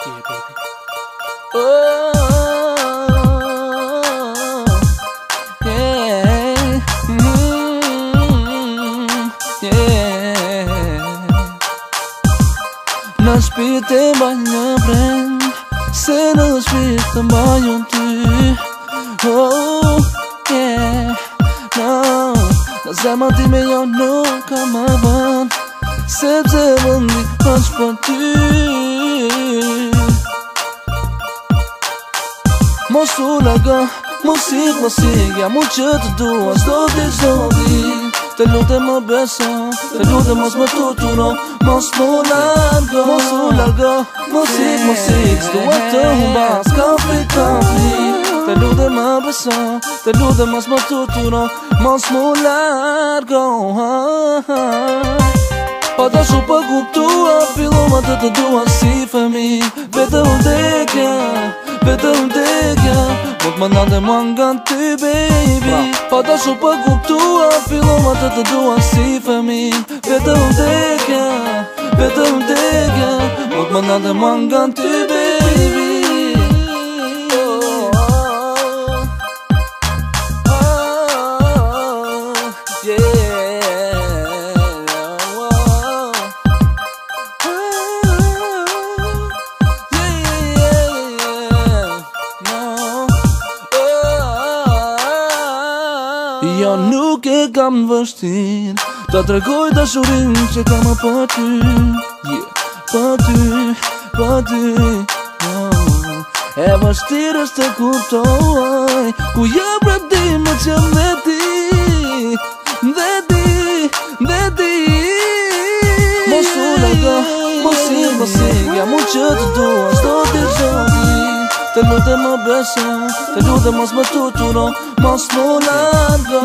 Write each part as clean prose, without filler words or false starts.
Yeah, baby. Në shpirë të mbaj një brend, se në shpirë të mbaj unë ty. Oh, yeah, no. Në zemën time jo nuk ka më vënd, sepse vëndi është për ty. Mos u largo, mos ik, jam unë që të dua, s'do t'i të lutem më beso, të lutem mos më tuturo, mos më largo, mos ik, s'dua të humba, s'ka fli, të lutem më beso, të lutem mos më tuturo, mos më largo. Pa dashu pa kuptua, fillova të dua si fëmi, vetë vdekja, mund më nande mua nga ty, baby. Pa dashu pa kuptua, fillova të dua si fëmi, vetë vdekja, mund më nande mua nga ty, baby. Jo nuk e kam vështir ta tregoj dashurin që kam për ty, për ty, E vështir është të kuptoj ku jam prapdime që me ti, Mos u largo, mos ik, jam unë që të dua, s'do t'i të lutem më beso, të lutem mos më tuturo, mos më largo,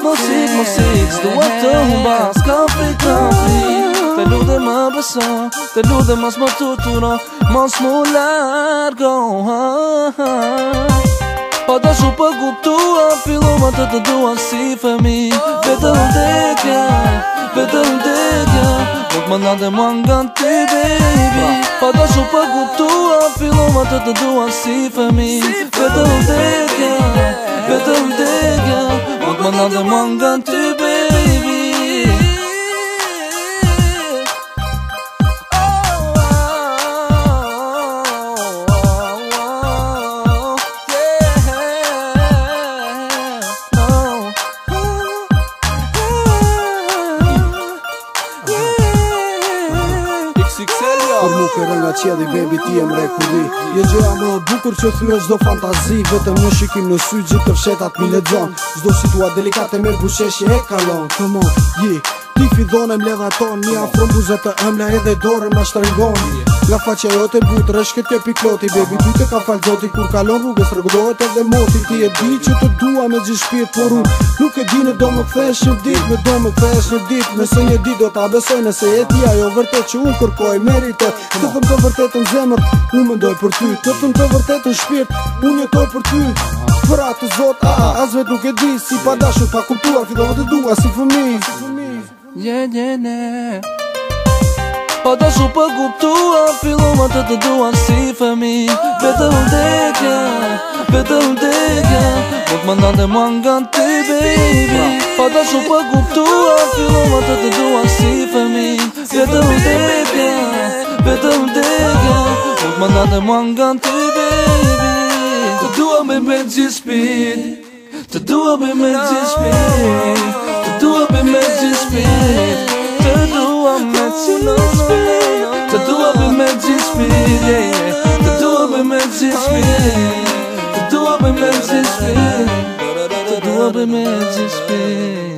mos ik, s'dua të humba, s'ka fli, të lutem më beso, të lutem mos më tuturo, mos më largo. Pa dashu pa kuptua, fillova të dua si fëmi, vetë vdekja, nuk më nande mua nga ty, baby. Pa dashu pa kuptua, fillova të dua si fëmi, vetë vdekja, nuk më nande mua nga ty, baby. Por nuk e rënga qedi, baby, ti e mrekulli. Je gjëja më bukur që thye çdo fantazi, vetëm një shikim në sy gjithë të fshetat mi lexon. Çdo situatë delikate merr busheshje e kalon. Come on, ti fidhone m'ledha ton, mi afro buzët të ëmla edhe dorë ma shtrëngon. Nga faqja jote but rreshket ke pikloti, baby, ty të ka fal zoti, kur kalon rrugës rregullohet edhe moti. Ti e di që të dua me gjithë shpirt, por unë nuk e di në do më kthesh një ditë, nëse një ditë do ta besoj, nëse je ti ajo vërtet që unë kërkoj, meritoj. Të thëm të vërtetën zemër, unë mendoj për ty, të thëm të vërtetën shpirt, unë jetoj për ty. Për atë zot, as vet nuk e di, si pa dashur, pa kuptuar, fillova të dua si fëmi. Pa dashu pa kuptua, fillova të dua si fëmi, vetë vdekja, nuk më nande mua nga ty, baby. Pa dashu pa kuptua, fillova të dua si fëmi, vetë vdekja, nuk më nande mua nga ty, baby. Të dua me gjithë shpirt, të dua me gjithë shpirt, të dua me gjithë shpirt, të dua me gjithë shpirt, të dua me gjithë shpirt, të dua me gjithë shpirt, të dua me gjithë shpirt, të dua me gjithë shpirt.